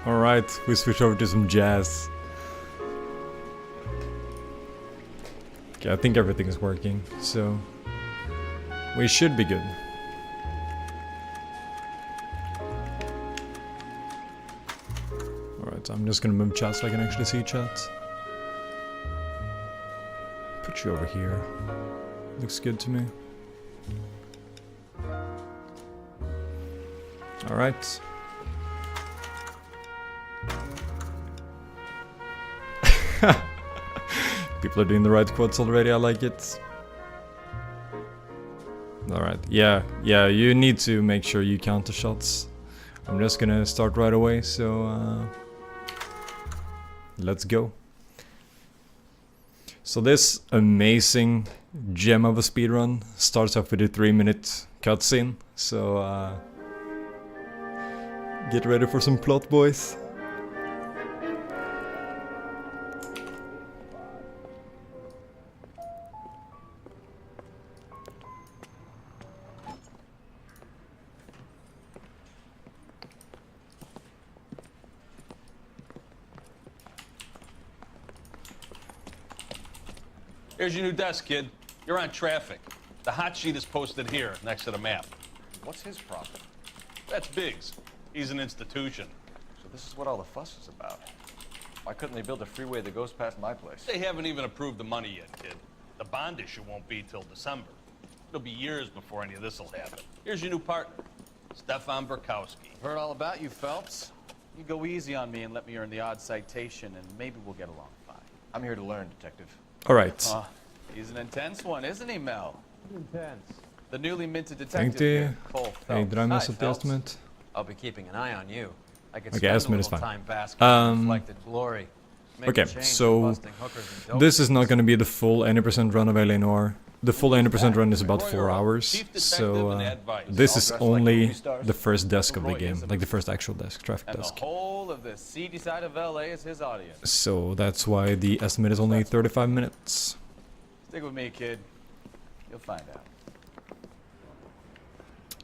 Alright, we switch over to some jazz. Okay, I think everything is working, so we should be good. Alright, I'm just gonna move chat so I can actually see chat. Put you over here. Looks good to me. Alright. People are doing the right quotes already, I like it. Alright, yeah, you need to make sure you count the shots. I'm just gonna start right away, so let's go. So this amazing gem of a speedrun starts off with a 3-minute cutscene, so get ready for some plot, boys. Here's your new desk, kid. You're on traffic. The hot sheet is posted here, next to the map. What's his problem? That's Biggs. He's an institution. So this is what all the fuss is about. Why couldn't they build a freeway that goes past my place? They haven't even approved the money yet, kid. The bond issue won't be till December. It'll be years before any of this will happen. Here's your new partner, Stefan Burkowski. Heard all about you, Phelps. You go easy on me and let me earn the odd citation, and maybe we'll get along fine. I'm here to learn, Detective. Alright. He's an intense one, isn't he, Mel? Intense. The newly minted detective Tänkte, here, Cole hey, Phelps. did I mess Hi, up the Phelps. estimate? I'll be keeping an eye on you. I could Okay, spend estimate a is little fine. time basking in reflected glory. Make Okay, a change so from busting hookers and dope this is not dealers. going to be the full 80% run of LA Noire. The full 80% run is about 4 hours, so this is only the first desk of the game, like the first actual desk, traffic And the desk. whole of the seedy side of LA is his audience. So that's why the estimate is only 35 minutes. Stick with me, kid. You'll find out.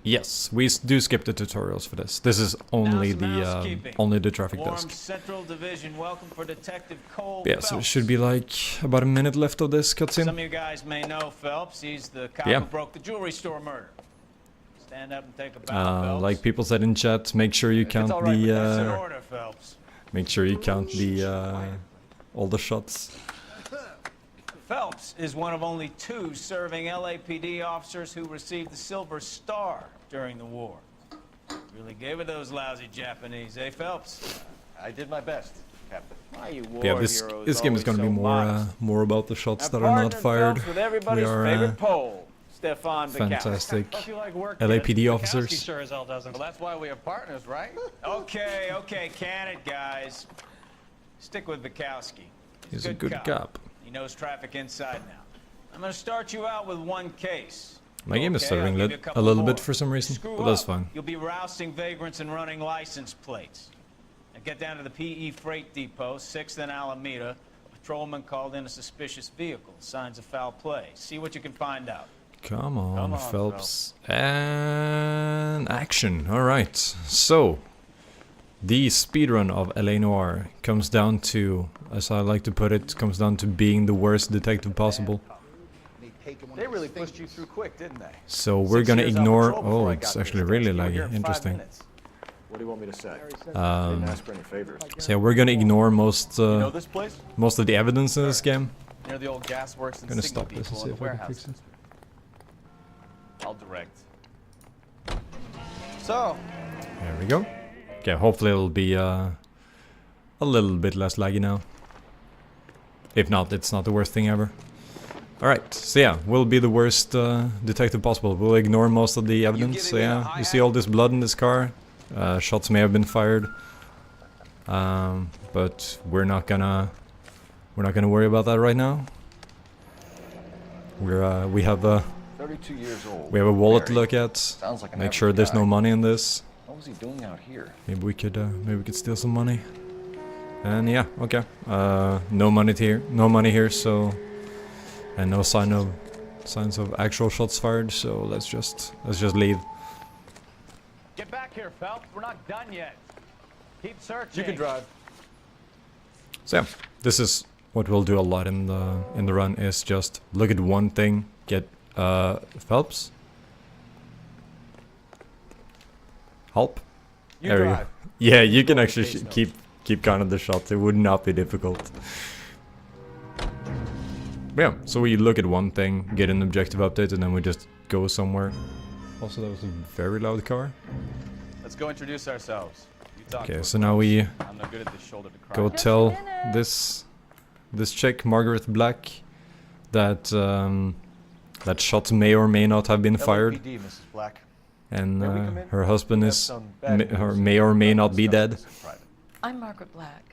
Yes, we do skip the tutorials for this. This is only the traffic desk. Central Division, welcome for Detective Cole Yeah, so it should be like about a minute left of this Some cutscene. of you guys may know Phelps. He's the cop Yeah. who broke the jewelry store murder. Stand up and take a bow, Phelps. Like people said in chat, make sure you count all right with that, It's in the order, Phelps. make sure you count the all the shots. Phelps is one of only 2 serving LAPD officers who received the Silver Star during the war. Really gave it those lousy Japanese, eh, Phelps? I did my best, Captain. Why you war Yeah, this game is gonna be more about the shots that are not fired. With We everybody's are favorite pole, Stefan Burkowski. fantastic Hope you like work, LAPD kid. officers. Burkowski sure as hell doesn't. Well, that's why we are partners, right? Okay, can it, guys. Stick with Bukowski. He's a good cop. He knows traffic inside now. I'm gonna start you out with one case. My game is Okay, stuttering I'll give you a couple little more. bit for some reason, Screw but that's up. fine. You'll be rousting vagrants and running license plates. Now get down to the PE Freight Depot, 6th and Alameda. A patrolman called in a suspicious vehicle. Signs of foul play. See what you can find out. Come on, Come on, Phelps. And action. Alright, so the speedrun of LA Noire comes down to, as I like to put it, comes down to being the worst detective possible. They really pushed you through quick, didn't they? So we're 6 gonna years on ignore. patrol before Oh, I it's got actually this. really You were laggy. here in 5 Interesting. minutes. What do you want me to say? Didn't ask for any favors. So yeah, we're gonna ignore most Know this place? most of the evidence in this game. Near the old gas works and Gonna signal stop this and people see in the if I can warehouse. fix it. I'll direct. So, There we go. Okay, hopefully it'll be a little bit less laggy now. If not, it's not the worst thing ever. Alright, so yeah, we'll be the worst detective possible. We'll ignore most of the evidence. So yeah, you see all this blood in this car. Shots may have been fired. But we're not gonna worry about that right now. We have a 32 years old. wallet to married. look at. Sounds like an Make sure average there's guy. no money in this. What was he doing out here? Maybe we could steal some money. And yeah, okay. No money here. No money here. So, and no signs of actual shots fired. So let's just leave. Get back here, Phelps. We're not done yet. Keep searching. You can drive. So yeah, this is what we'll do a lot in the run, is just look at one thing, get Phelps. Help. You There we go. drive. Yeah, you can Roll actually face notes. keep count of the shots. It would not be difficult. But yeah, so we look at one thing, get an objective update, and then we just go somewhere. Also, that was a very loud car. Let's go introduce ourselves. You talk to Okay, us so now we first. I'm no good at this shoulder to cry. go tell this chick, Margaret Black, that that shots may or may not have been fired, LAPD, Mrs. Black. and May we come in? her husband We have is some bad or news. may or may not be Discuss dead. this in private. I'm Margaret Black.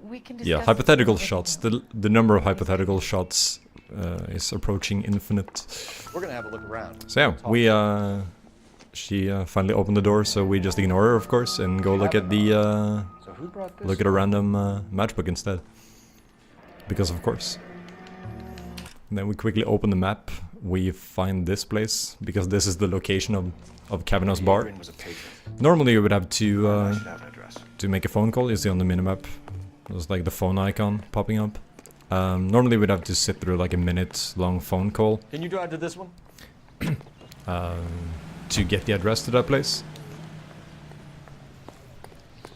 We can discuss Yeah, this hypothetical later. shots. The number of hypothetical shots is approaching infinite. We're gonna have a look around. So yeah, we she finally opened the door, so we just ignore her, of course, and go look at the So who brought this? look at a random matchbook instead. Because of course. And then we quickly open the map. We find this place because this is the location of Kavanaugh's bar. Adrian was a patron. Normally you would have I to should have an address. make a phone call. You see on the minimap, there's like the phone icon popping up. Normally we'd have to sit through like a minute-long phone call Can you drive to this one? to get the address to that place.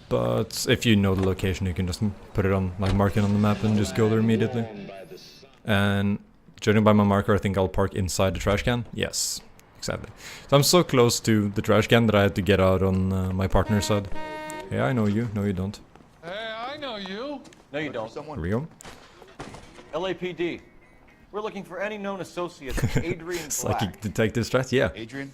But if you know the location, you can just put it on, like mark it on the map and just go there immediately. And judging by my marker, I think I'll park inside the trash can. Yes, exactly. So I'm so close to the trash can that I had to get out on my partner's side. Yeah, I know you. No, you don't. Hey, I know you. No, you don't. Here we go. LAPD. We're looking for any known associates of Adrian Psychic Black. detective strat. Yeah. Adrian?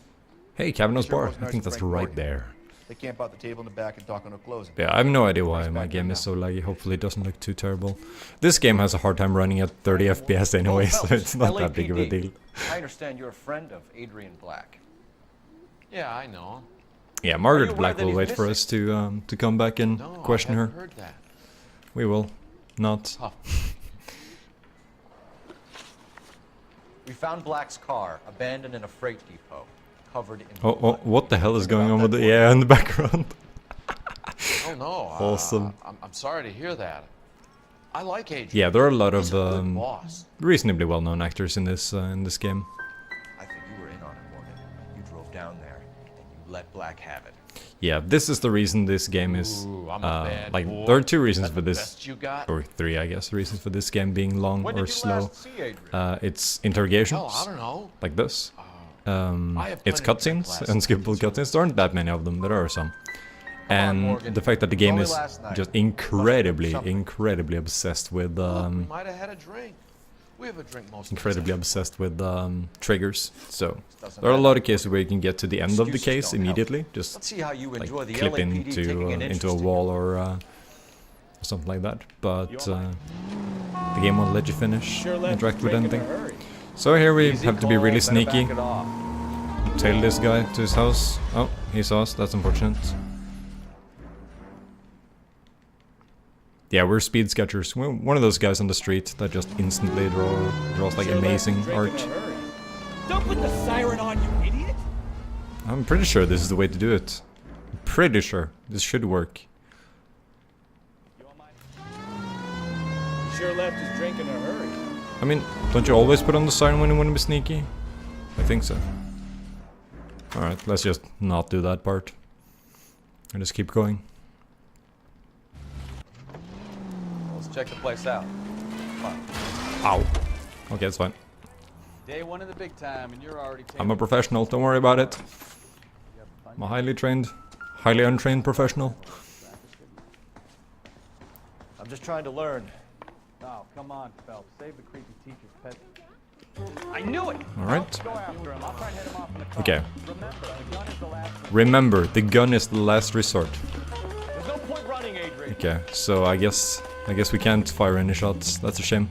Hey, Kavanaugh's Sure bar. was I nice think to that's bring right Morgan. there. They camp out the table in the back and talk on no closing. Yeah, I have no idea why Nice my back game there is so laggy. Hopefully it doesn't look too terrible. This game has a hard time running at 30 FPS anyway, so it's not that big of a deal. I understand you're a friend of Adrian Black. Yeah, I know him. Yeah, Are you Margaret aware Black that will he's wait for us to come back and No, question I her. haven't heard that. We will. Not. Oh, We found Black's car abandoned in a freight depot, covered in Oh, blood. what the hell is Think going about on with that the... for Yeah, in the background. oh no. Awesome. I'm sorry to hear that. I like Adrian. Yeah, there are a lot He's of a good boss. reasonably well-known actors in this game. I think you were in on it, Morgan. You drove down there and you let Black have it. Yeah, this is the reason this game is... Ooh, I'm a bad like, boy. there are two reasons That's for the this. best you got? Or three, I guess, reasons for this game being long When or did you slow. last see Adrian? It's interrogations, Hell, I don't know. like this. I have It's plenty of drink cutscenes, last unskippable night, so- cutscenes. There aren't that many of them, but there are some. And Morgan. the fact that the game Only is last night. just Something. incredibly obsessed with We might have had a drink. We have a drink most incredibly of obsessed with triggers. So Doesn't there are a matter. lot of cases where you can get to the end of the Excuses case don't help. immediately, just Let's see how you like enjoy the clip LAPD taking an into a interest in wall you. or something like that. But the game won't let you finish Sure left interact his with drink in a anything. hurry. So here we Easy have to be call, really better sneaky. back it off. Tail this guy to his house. Oh, he saw us. That's unfortunate. Yeah, we're speed sketchers. We're one of those guys on the street that just instantly draws like Sure left amazing his drink in art. a hurry. Don't put the siren on, you idiot! I'm pretty sure this is the way to do it. I'm pretty sure this should work. He sure left his drink in a hurry. I mean, don't you always put on the siren when you want to be sneaky? I think so. Alright, let's just not do that part. And just keep going. Let's check the place out. Come on. Ow. Okay, it's fine. Day one of the big time, and you're already taking... I'm a professional, don't worry about it. I'm a highly trained, highly untrained professional. I'm just trying to learn. Oh, come on, Phelps. Save the creepy teacher's pet. I knew it! Alright. Go after him. I'll try and head him off in the car. Okay. Remember, the gun is the last Remember, the gun is the last resort. resort. There's no point running, Adrian. Okay, so I guess we can't fire any shots. That's a shame.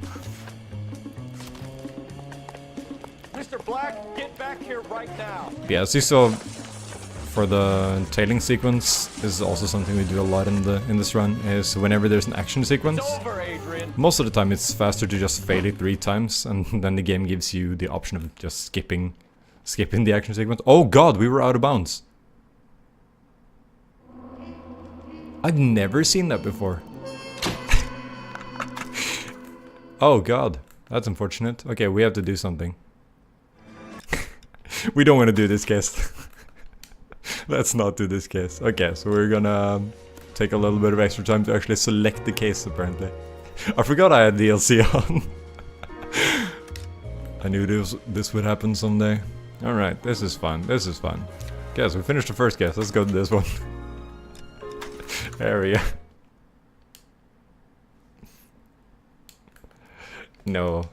Mr. Black, get back here right now. But yeah, as you saw, for the tailing sequence, this is also something we do a lot in this run. Is whenever there's an action sequence, It's over, Adrian. most of the time it's faster to just fail it 3 times, and then the game gives you the option of just skipping the action sequence. Oh god, we were out of bounds. I've never seen that before. Oh god, that's unfortunate. Okay, we have to do something. We don't want to do this case. Let's not do this case. Okay, so we're gonna take a little bit of extra time to actually select the case, apparently. I forgot I had DLC on. I knew this would happen someday. Alright, this is fun. This is fun. Okay, so we finished the first case. Let's go to this one. There we go. No.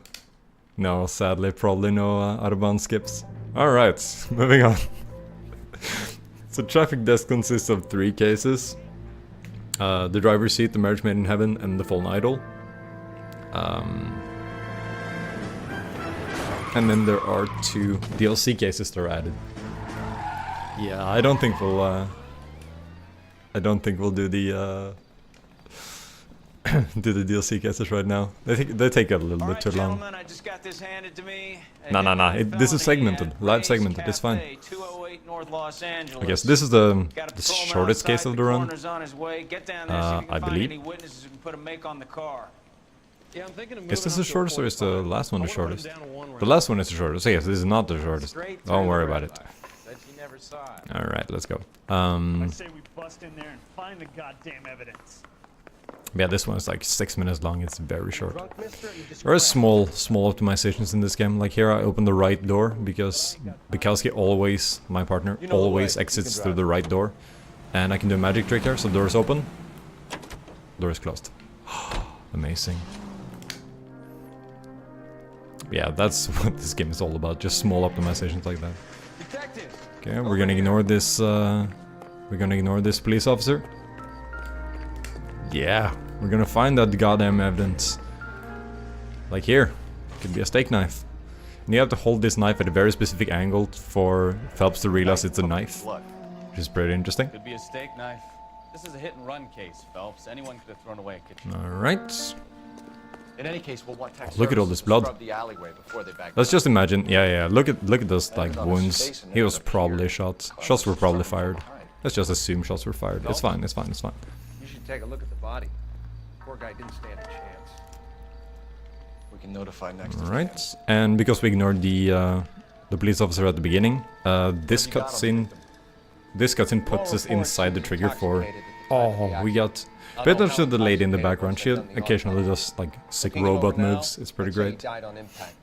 No, sadly, probably no out-of-bounds skips. Alright, moving on. So traffic desk consists of 3 cases. The driver's seat, the marriage made in heaven, and the fallen idol. And then there are 2 DLC cases that are added. Yeah, I don't think we'll do the do the DLC cases right now. They take a little bit too long. I just got this handed to me. Nah. This is segmented, live segmented. It's fine. 208 North Los Angeles. I guess this is the Got a patrolman shortest case outside, of the run. coroner's on his way. Get down there, see if you can I find believe. any witnesses who can put a make on the car. Yeah, I'm thinking of Is this the shortest or is the last one the I wanna run shortest? down to one The last one is the shortest. So yes, this is not the shortest. Don't worry about it. Said she never saw it. Alright, let's go. I say we bust in there and find the goddamn evidence. Yeah, this one is like 6 minutes long. It's very short. There are small optimizations in this game. Like here, I open the right door because Bukowski always, my partner, always exits through the right door, and I can do a magic trick here. So door is open, door is closed. Amazing. Yeah, that's what this game is all about. Just small optimizations like that. Okay, we're gonna ignore this. We're gonna ignore this police officer. Yeah, we're gonna find that goddamn evidence. Like here, could be a steak knife. And you have to hold this knife at a very specific angle for Phelps to realize it's a knife, which is pretty interesting. Could be a steak knife. This is a hit-and-run case, Phelps. Anyone could have thrown away a kitchen. Alright, In any case, we'll want tax look at all this blood. scrub the alleyway before they back Let's up. just imagine. Yeah. Look at those like wounds. He was probably shot. Shots were probably fired. Let's just assume shots were fired. It's fine. It's fine. It's fine. You should take a look at the body. Poor guy didn't stand a chance. We can notify next. if we Alright, can. and because we ignored the police officer at the beginning, this cutscene puts us inside the trigger for. Oh, we got. Pay attention to the lady in the background. She occasionally does like sick robot moves. It's pretty great. Died on impact.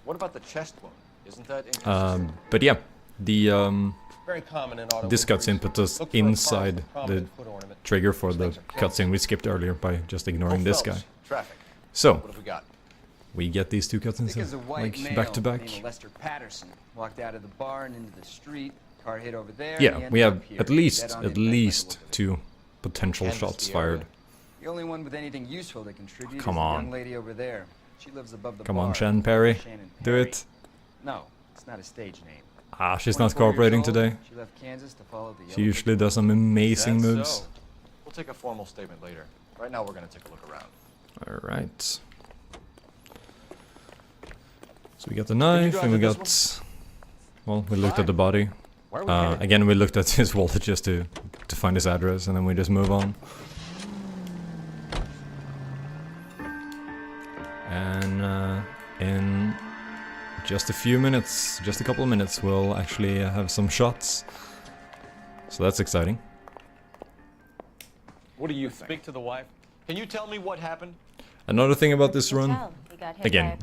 What about the chest wound? Isn't that inconsistent? But yeah, the Very common in auto this cutscene injuries. puts us Look for a cross inside with the prominent foot ornament. trigger for the Things are close. cutscene we skipped earlier by just ignoring Oh, this guy. Phelps, Traffic. So What have we got? we get these 2 cutscenes Because a white like male back to back. named Lester Patterson walked out of the bar and into the street. Car hit over there. Yeah, and he we ended have up here, at dead least on impact by the looks of it. 2 potential Canvass shots the fired. area. The only one with anything useful to contribute Come is the on. young lady over there. She lives above the Come bar. on, Shannon Perry, Shannon do Perry. it. No, it's not a stage name. Ah, she's 24 not years cooperating old, today. She left Kansas to follow the She yellow usually does some amazing That's moves. so. We'll take a formal statement later. Right now, we're going to take a look around. Alright. So we got the knife drive and we to this got... Well, we looked at the body. Again, we looked at his wallet just to find his address and then we just move on. And in just a few minutes, just a couple of minutes, we'll actually have some shots. So that's exciting. What do you think? Speak to the wife. Can you tell me what happened? Another thing about this run, again,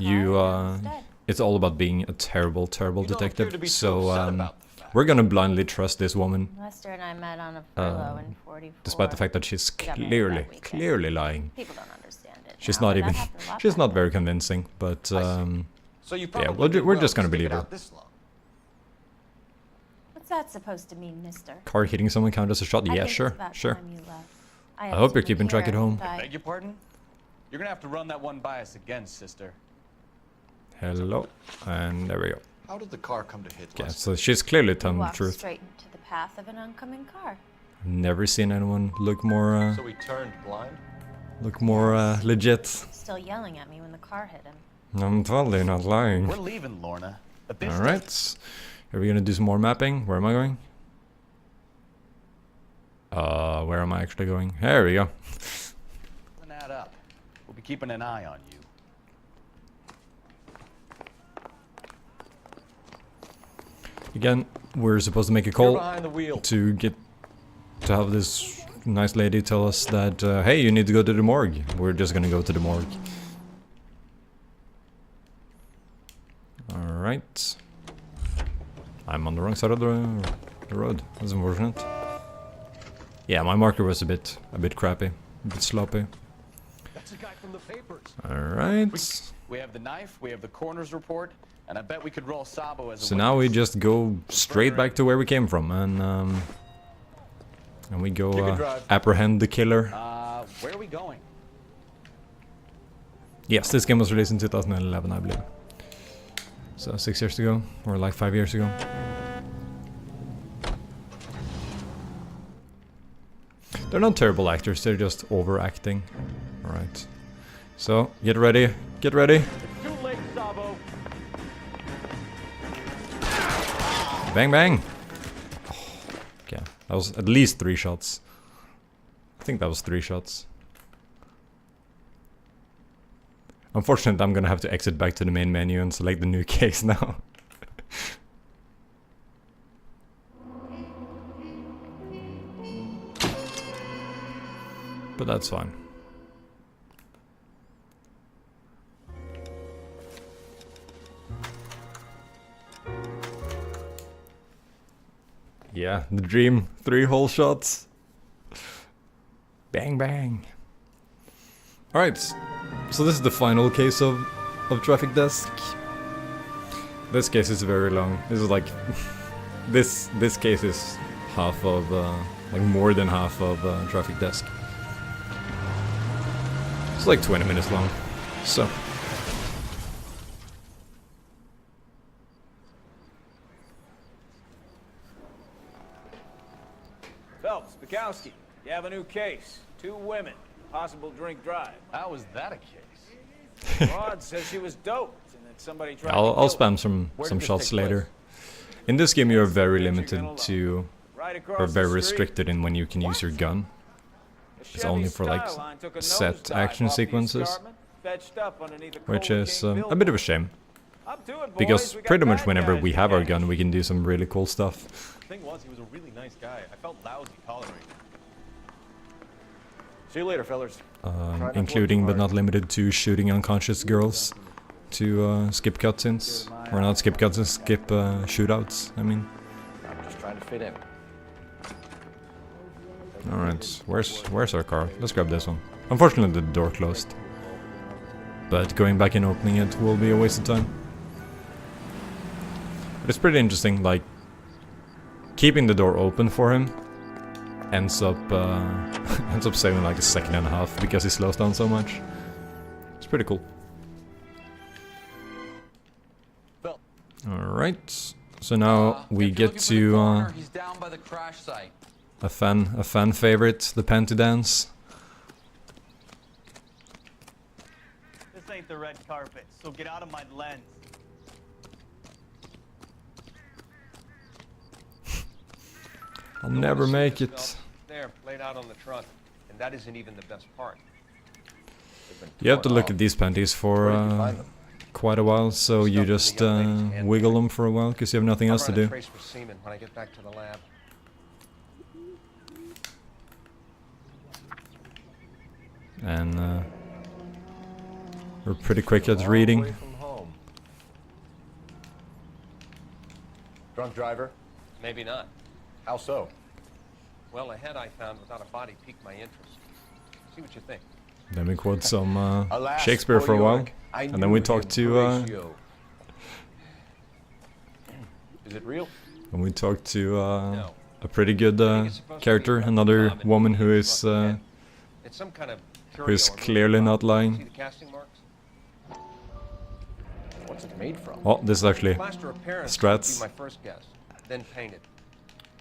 it's all about being a terrible, terrible You don't appear detective. to be too So upset about the fact. we're gonna blindly trust this woman, Lester and I met on a furlough in 44. despite the fact that she's We got married that weekend. clearly lying. People don't understand it. She's now, not but that even, happened a lot she's back not then. very convincing, but So you yeah, probably we're did we're well just gonna to stick believe it her. out this long. What's that supposed to mean, mister? Car hitting someone count as a shot? I Yeah, think sure, it's about sure. time you left. I hope you're keeping track at home. Beg your pardon? You're gonna have to run that one by us again, sister. Hello, and there we go. How did the car come to hit Yeah, Lester? so she's clearly telling the Walk truth. straight into the path of an oncoming car. Never seen anyone look more So he turned blind? legit. Still yelling at me when the car hit him. I'm totally not lying. We're leaving, Lorna. A business. Alright. Are we gonna do some more mapping? Where am I going? Where am I actually going? There we go. Open that up. We'll be keeping an eye on you. Again, we're supposed to make a You're call behind the wheel. to have this nice lady tell us that, hey, you need to go to the morgue. We're just gonna go to the morgue. Alright. I'm on the wrong side of the road. That's unfortunate. Yeah, my marker was a bit crappy. A bit sloppy. That's the guy from the papers. Alright. We have the knife, we have the coroner's report, and I bet we could roll Sabo as a So now we just go straight back to where we came from and we go apprehend the killer. Where are we going? Yes, this game was released in 2011, I believe. So 6 years ago, or like 5 years ago. They're not terrible actors, they're just overacting. Alright. So, get ready, get ready. Too late, Sabo. Bang bang! Oh, okay, that was at least 3 shots. I think that was 3 shots. Unfortunately, I'm gonna have to exit back to the main menu and select the new case now. But that's fine. Yeah, the dream. 3 whole shots. Bang bang. Alright, so this is the final case of Traffic Desk. This case is very long. This is like... this case is half of... like more than half of Traffic Desk. It's like 20 minutes long. So... Phelps, Bukowski, you have a new case. 2 women, possible drink drive. How was that a case? Rod says she was doped and that somebody tried I'll to kill spam some did this shots take place? later. In this game you are very limited to... her. Right across or the very street, restricted in when you can use your gun. a It's Chevy only for, like, Skyline took a set nosedive action off the sequences, escarpment, fetched up underneath a which Cola is King a bit of a billboard. shame. Up to it, boys. Because We got pretty much bad whenever guys we to have our catch. gun we can do some really cool stuff. The thing was, he was a really nice guy. I felt lousy tolerating him. See you later, fellas. Try not to work Including too but not hard. limited to shooting unconscious girls to skip cutscenes. Or not skip cutscenes, skip shootouts, I mean. I'm just trying to fit in. Alright, where's our car? Let's grab this one. Unfortunately the door closed. But going back and opening it will be a waste of time. But it's pretty interesting, like... keeping the door open for him ends up saving like a second and a half because he slows down so much. It's pretty cool. Alright, so now we get to He's down by the crash site. a fan favorite, the panty dance. This ain't the red carpet, so get out of my lens. I'll never make it. There, laid out on the trunk. And that isn't even the best part. You have to look at these panties for quite a while, so you just wiggle them for a while because you have nothing else to do. Trace for semen when I get back to the lab. And we're pretty quick at reading. Away from home. Drunk driver? Maybe not. How so? Well, the head I found without a body piqued my interest. See what you think. Then we quote some Alas, Shakespeare for a while, York, I and then we knew talk him, to Horatio. Is it real? a pretty good character, another woman who is It's some kind of clearly not See lying. the casting marks? What's it made from? Oh, this is actually Plaster of Paris strats. would be my first guess. Then painted.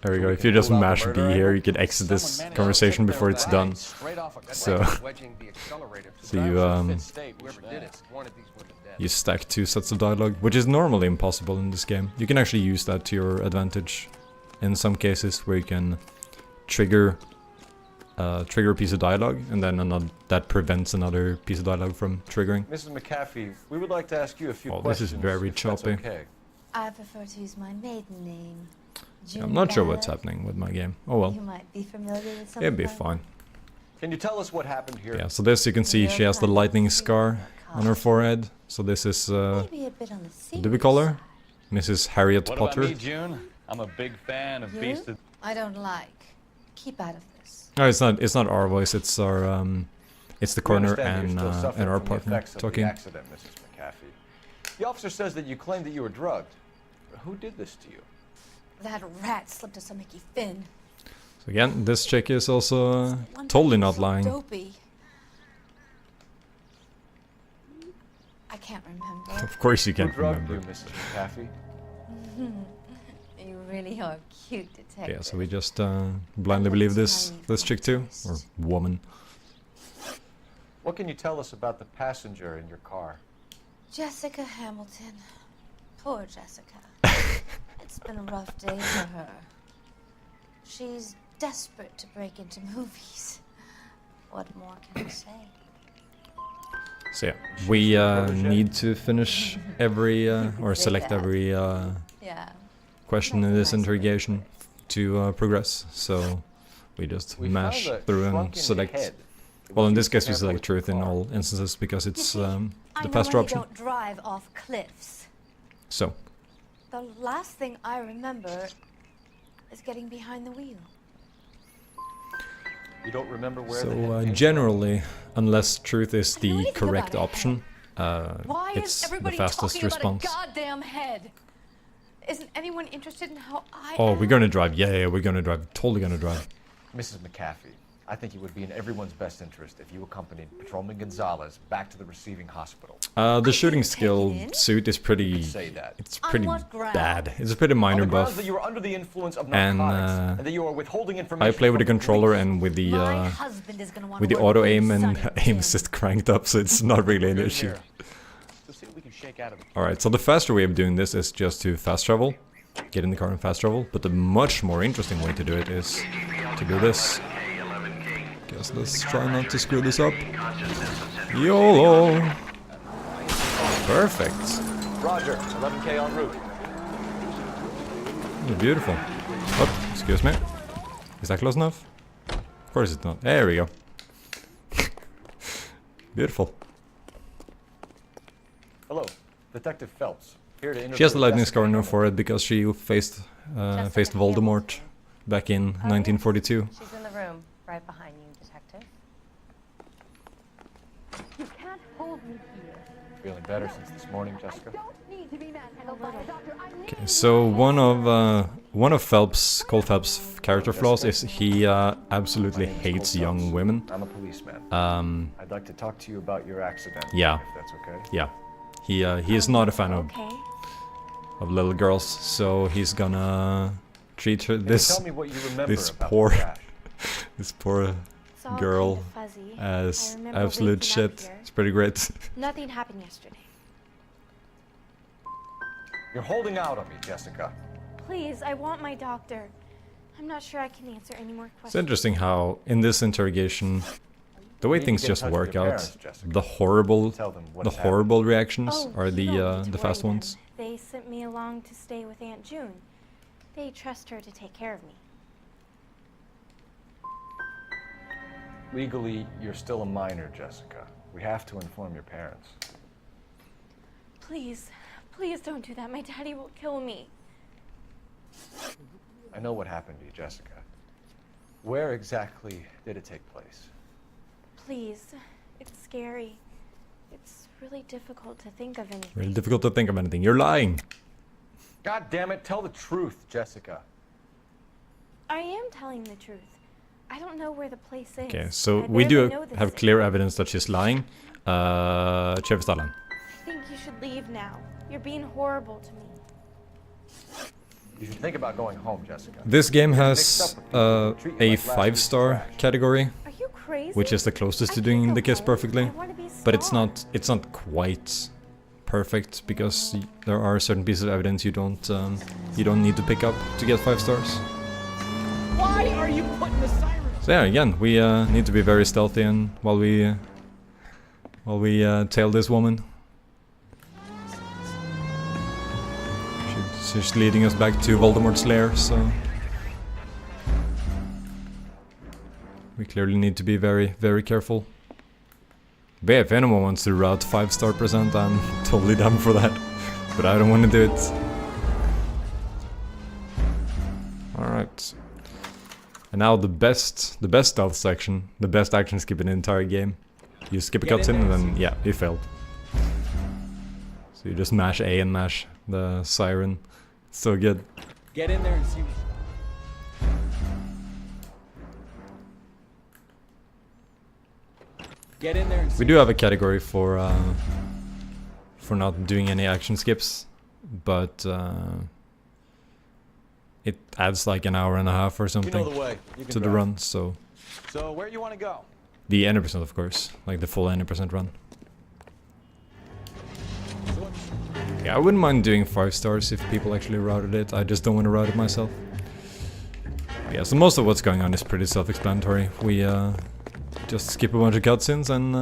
There we go. If you just mash B here, you can exit this conversation before it's done. So Wedging the accelerator to so you whoever did it wanted these women dead. you stack 2 sets of dialogue, which is normally impossible in this game. You can actually use that to your advantage in some cases where you can trigger trigger a piece of dialogue, and then another that prevents another piece of dialogue from triggering. Mrs. McAfee, we would like to ask you a few Oh, questions. this is very if that's choppy. Okay. I prefer to use my maiden name. I'm not sure what's Ballard. happening with my game. Oh well, You might be familiar with some it'd of be my- fine. Can you tell us what happened here? Yeah, so this you can see she has the lightning scar on her forehead. So this is, Maybe a bit on the what do we call her? Mrs. Harriet What Potter. about me, June? I'm a big fan of You? Beasted. I don't like. Keep out of this. No, it's not our voice. It's our it's the We coroner understand that you're and still suffering our from the partner effects of talking. the accident, Mrs. McAfee. The officer says that you claimed that you were drugged. Who did this to you? That rat slipped us a Mickey Finn. So again, this chick is also One totally time not so lying. Dopey. I can't remember. Of course you Who can't drugged remember. you, Mrs. McAfee? You really are a cute detective. Yeah, so we just blindly believe this chick too, or woman. What can you tell us about the passenger in your car? Jessica Hamilton. Poor Jessica. It's been a rough day for her. She's desperate to break into movies. What more can I say? So yeah, we need to finish every or select every Yeah. question in this interrogation to progress. So we just We mash found a through and shrunken select. head. It Well, was in this used to case we tamper select with truth your in car. all instances because it's the I faster normally option. don't drive off cliffs. So The last thing I remember is getting behind the wheel. You don't remember where the so head came from? generally, unless truth is I don't know the anything correct about a option, Why it's is the everybody fastest talking response. about a goddamn head? Isn't anyone interested in how I Oh, am? we're gonna drive. Yeah, we're gonna drive. Totally gonna drive. Mrs. McAfee, I think it would be in everyone's best interest if you accompanied Patrolman Gonzalez back to the receiving hospital. The shooting take skill it in. suit is pretty. Say that. It's On pretty what ground? bad. It's a pretty On minor the grounds buff. that you were under the influence of And, narcotics, and that you are withholding information I play with the from controller police. and with the My husband is gonna want with the to work auto with aim you, and son of aim Jim. assist cranked up, so it's not really an Good issue. here. Let's see what we can shake out of it. Alright, so the faster way of doing this is just to fast travel. Get in the car and fast travel. But the much more interesting way to do it is to do this. Guess let's try not to screw this up. YOLO! Perfect. Roger, 11K en route. Beautiful. Oh, excuse me. Is that close enough? Of course it's not. There we go. Beautiful. Hello, Detective Phelps. Here to interview She has the lightning Jessica scar on her Hamilton. forehead because she faced Voldemort back in 1942. She's in the room, right behind you, Detective. You can't hold me here. Feeling better since this morning, Jessica? Need to be manhandled by a doctor. I need Okay, so one of Cole Phelps' character flaws is he absolutely hates young women. I'm a policeman. Um, I'd like to talk to you about your accident. Yeah. If that's okay. yeah, he is not a fan Okay. of little girls, so he's gonna treat her Can you this tell me what you remember this about poor the crash? this poor It's all girl kind of fuzzy. as I remember absolute waking up shit. here. It's pretty great. Nothing happened yesterday. You're holding out on me, Jessica. Please, I want my doctor. I'm not sure I can answer any more It's questions. interesting how in this interrogation, the way You need to things get in just touch with work your out, parents, Jessica. the horrible Tell them what the has happened. horrible reactions Oh, are you don't need the to fast worry ones. then. They sent me along to stay with Aunt June. They trust her to take care of me. Legally, you're still a minor, Jessica. We have to inform your parents. Please, please don't do that. My daddy will kill me. I know what happened to you, Jessica. Where exactly did it take place? Please, it's scary. It's really difficult to think of anything. Really difficult to think of anything. You're lying. God damn it, tell the truth, Jessica. I am telling the truth. I don't know where the place is. Okay, so I we barely do know the have city. clear evidence that she's lying. SeductiveSpatula. I think you should leave now. You're being horrible to me. You should think about going home, Jessica. This game Mixed has up with people who treat you a like last week's 5-star trash. category, Are you crazy? which is the closest I to can't doing go the kiss home. perfectly. I wanna be But it's strong. not quite perfect because there are certain pieces of evidence you don't need to pick up to get 5 stars. Why are you putting the sirens So yeah, again, we need to be very stealthy and while we tail this woman. She's leading us back to Voldemort's lair, so we clearly need to be very, very careful. But yeah, if anyone wants to route 5-star percent, I'm totally down for that. But I don't want to do it. Alright. And now the best stealth section, the best action skip in the entire game. You skip a cutscene and then, yeah, you failed. So you just mash A and mash the siren. So good. Get in there and see. Get in there and see. We do have a category for not doing any action skips, but it adds like an hour and a half or something to the run. So where you want to go? the 80%, of course, like the full 80% run. Yeah, I wouldn't mind doing 5 stars if people actually routed it. I just don't want to route it myself. Yeah, so most of what's going on is pretty self-explanatory. We just skip a bunch of cutscenes and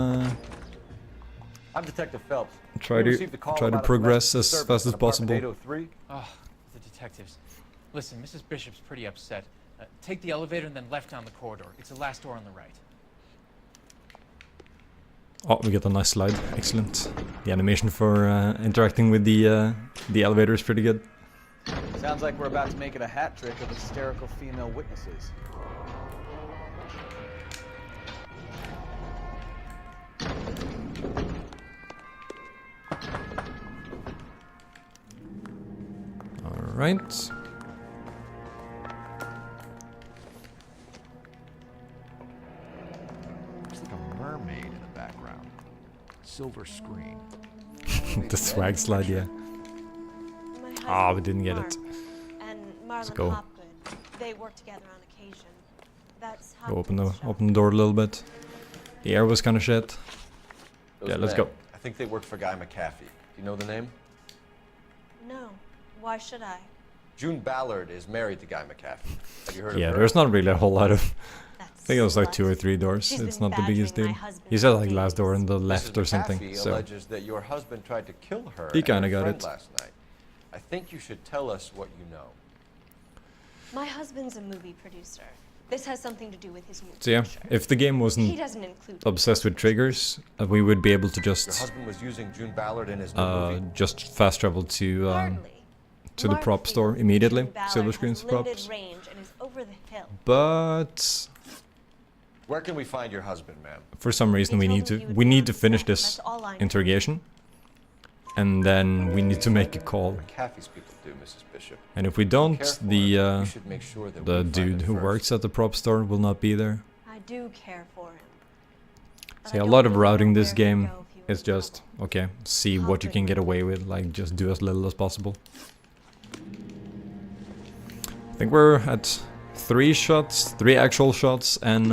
I'm Detective Phelps. try to progress as fast as possible. Oh, the detectives. Listen, Mrs. Bishop's pretty upset. Take the elevator and then left down the corridor. It's the last door on the right. Oh, we get a nice slide. Excellent. The animation for interacting with the elevator is pretty good. Sounds like we're about to make it a hat trick of hysterical female witnesses. All right. Looks like a mermaid in the background. Silver screen. The swag slide, yeah. Ah, we didn't get it. And Let's Marlon go. Hopgood, they work together on occasion. That's Go open the door a little bit. The air was kind of shit. Yeah, let's go. I think they work for Guy McAfee. Do you know the name? No. Why should I? June Ballard is married to Guy McAfee. Have you heard of Yeah, her? there's not really a whole lot of... I think it was like 2 or 3 doors. It's not the biggest deal. He said like last door on the left or something. McAfee So alleges that your husband tried to kill her he and kind of her got friend it. last night. I think you should tell us what you know. My husband's a movie producer. This has something to do with his movie. So yeah, if the game He wasn't doesn't include obsessed with triggers, we would be able to Your just husband was using June Ballard in his new movie. just fast travel to the prop store immediately. Silver screens props. range and is over the hill. But Where can we find your husband, ma'am? for some reason we need to finish this interrogation, and then we need to make a call. McAfee's people do, Mrs. Bishop. And if we don't, Careful, the you should make sure that we the find dude it who first. works at the prop store will not be there. I do care for him. But See, I a don't lot of really know routing this where he'd game go if he were is in just, okay, see what you can get away with, like just do as little as possible. I think we're at 3 shots, 3 actual shots, and 2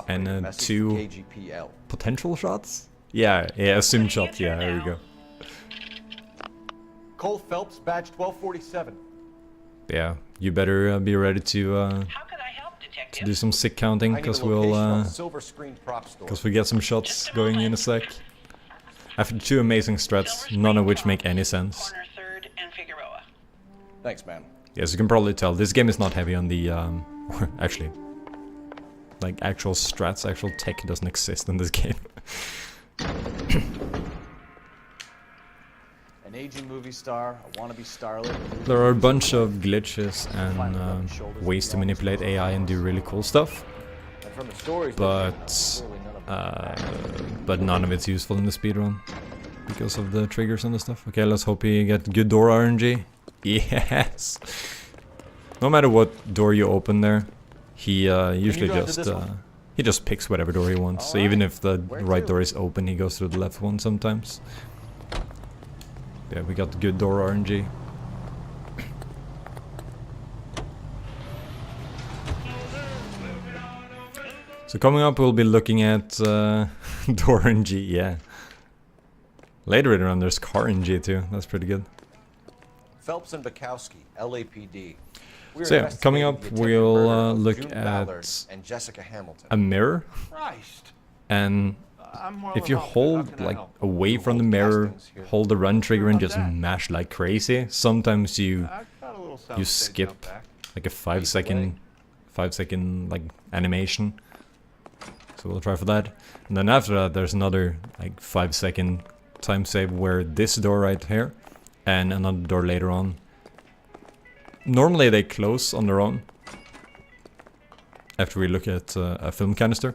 KGPL. potential shots? Yeah, assumed shots, yeah, there we go. Cole Phelps, badge 1247. Yeah, you better be ready to do some sick counting, because we'll Silver screen prop store. we get some shots going in a sec. After 2 amazing strats, none of which make any sense. Thanks, man. Yes, you can probably tell this game is not heavy on the actually, like actual strats, actual tech doesn't exist in this game. An aging movie star, a wannabe starlet. There are a bunch of glitches and ways to manipulate AI and do really cool stuff, And from the stories, but none of it's useful in the speedrun because of the triggers and the stuff. Okay, let's hope we get good door RNG. Yes. No matter what door you open there, he usually just picks whatever door he wants. So even if the right door is open, he goes through the left one sometimes. Yeah, we got the good door RNG. So coming up, we'll be looking at door RNG. Yeah. Later in the run, there's car RNG too. That's pretty good. Phelps and Bukowski, LAPD. So yeah, coming up, we'll look June Ballard at and Jessica Hamilton. a mirror, Christ. and I'm if you hold like away from the mirror, hold the run trigger and just mash like crazy, sometimes you skip like a 5 second like animation. So we'll try for that. And then after that there's another like 5 second time save where this door right here and another door later on. Normally they close on their own after we look at a film canister,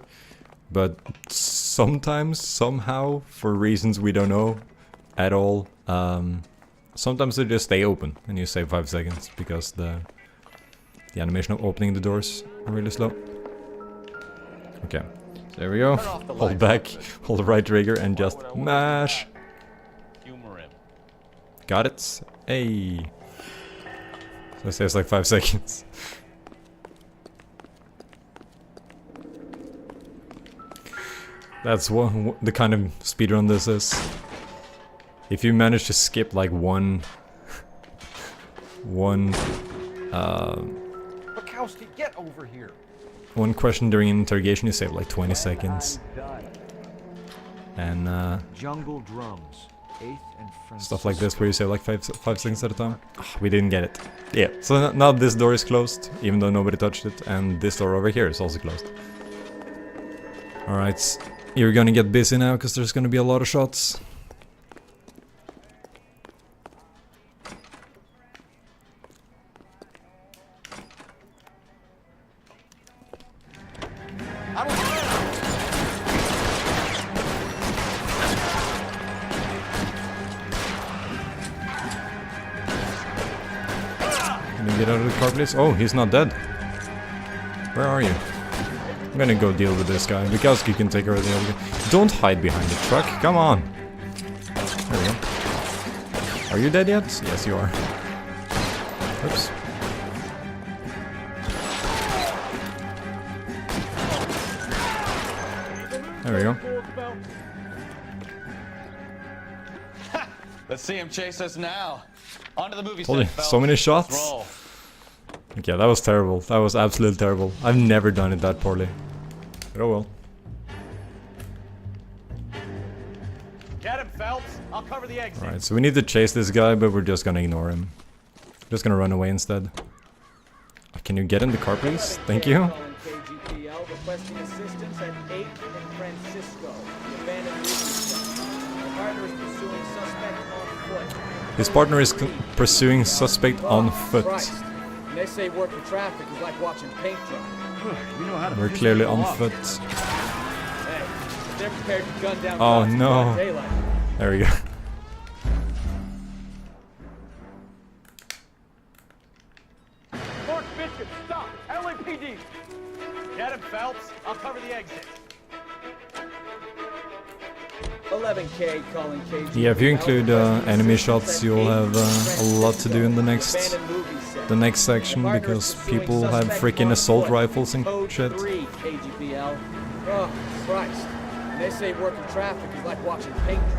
but sometimes, somehow, for reasons we don't know at all, sometimes they just stay open and you save 5 seconds because the animation of opening the doors are really slow. Okay, so there we go. Hold back, hold the right trigger and just mash. Humor him. Got it. Hey. So it saves like 5 seconds. That's what the kind of speedrun this is. If you manage to skip like one Bukowski, get over here. one question during an interrogation, you save like 20 seconds. And Jungle Drums, 8th and Francisco. stuff like this where you save like 5 seconds at a time. We didn't get it. Yeah, so now this door is closed, even though nobody touched it, and this door over here is also closed. Alright, you're gonna get busy now because there's gonna be a lot of shots. Can you get out of the car, please? Oh, he's not dead. Where are you? I'm gonna go deal with this guy. Bukowski can take care of the other guy. Don't hide behind the truck. Come on. There we go. Are you dead yet? Yes, you are. Oops. There we go. Let's see him chase us now. On to the movie Holy, set, Phelps. so many Let's shots. roll. Okay, that was terrible. That was absolutely terrible. I've never done it that poorly. But oh well. Get him, Phelps. I'll cover the exit. Alright, so we need to chase this guy, but we're just gonna ignore him. Just gonna run away instead. Can you get in the car, please? Thank you. KGPL requesting assistance at 8th and Francisco. The abandoned movie set. My partner is pursuing suspect on foot. His partner is pursuing suspect on foot. Christ. And they say working traffic is like watching paint dry. You know how to We're piss clearly people on off. Hey, foot. if they're prepared to gun down Oh cops in no. broad daylight. There we go. Mark Bishop, stop! LAPD! Get him, Phelps. I'll cover the exit. 11K calling KGPL. Yeah, if you include enemy shots, you'll have a lot to do in the next section because people have freaking assault rifles and shit. Code 3 KGPL. Oh, Christ. And they say working traffic is like watching paint dry.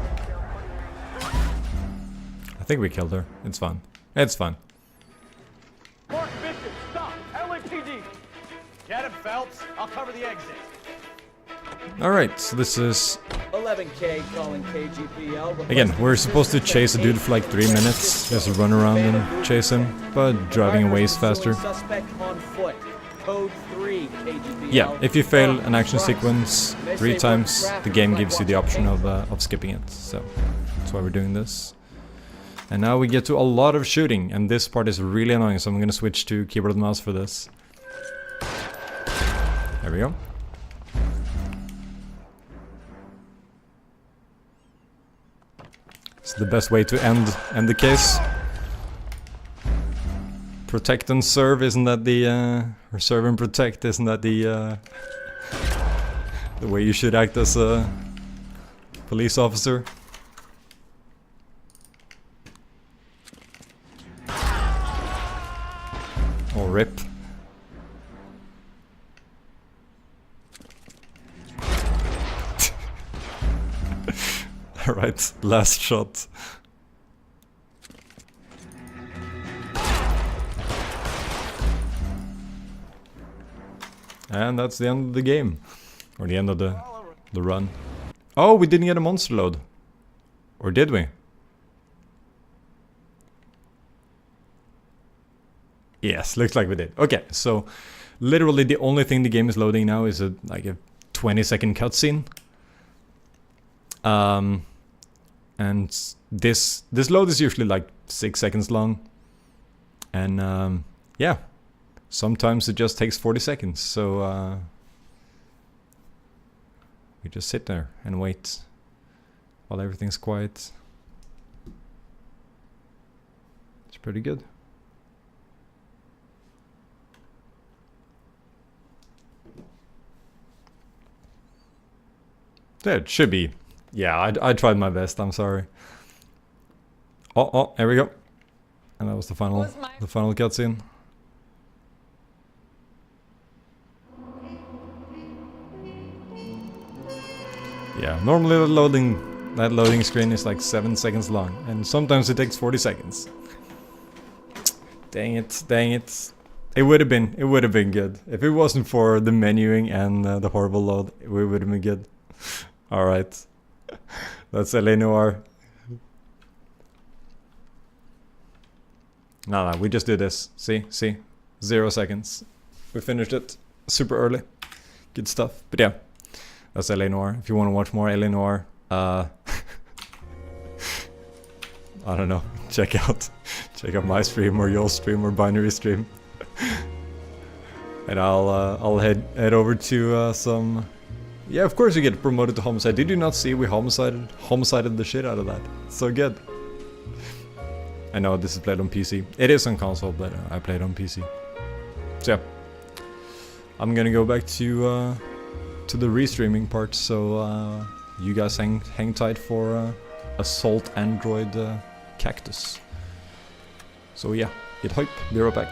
I think we killed her. It's fine. It's fine. Mark Bishop, stop! LAPD! Get him, Phelps. I'll cover the exit. Alright, so this is... 11K calling KGPL. Again, we're supposed to chase a dude for like 3 minutes. Just run around and chase him, but driving away is faster. Suspect on foot. Code 3 KGPL. Yeah, if you fail an action sequence 3 times, the game gives you the option of skipping it. So, that's why we're doing this. And now we get to a lot of shooting, and this part is really annoying, so I'm gonna switch to keyboard and mouse for this. There we go. It's the best way to end the case. Protect and serve, isn't that the or serve and protect, isn't that the way you should act as a police officer? Oh, rip. Alright, last shot. And that's the end of the game. Or the end of the run. Oh, we didn't get a monster load. Or did we? Yes, looks like we did. Okay, so literally the only thing the game is loading now is like a 20-second cutscene. And this load is usually like 6 seconds long. And yeah, sometimes it just takes 40 seconds. So we just sit there and wait while everything's quiet. It's pretty good. There it should be. Yeah, I tried my best. I'm sorry. Oh, there we go. And that was the final cutscene. Yeah, normally that loading screen is like 7 seconds long, and sometimes it takes 40 seconds. Dang it, dang it. It would have been good. If it wasn't for the menuing and the horrible load, it would have been good. Alright. That's LA Noire. No, we just do this. See? 0 seconds. We finished it super early. Good stuff. But yeah, that's LA Noire. If you want to watch more LA Noire, I don't know. Check out my stream or your stream or Binary stream. And I'll head over to some. Yeah, of course you get promoted to homicide. Did you not see we homicided the shit out of that? So good. I know this is played on PC. It is on console, but I played on PC. So yeah, I'm gonna go back to the restreaming part. So you guys hang tight for Assault Android Cactus. So yeah, get hype. Be right back.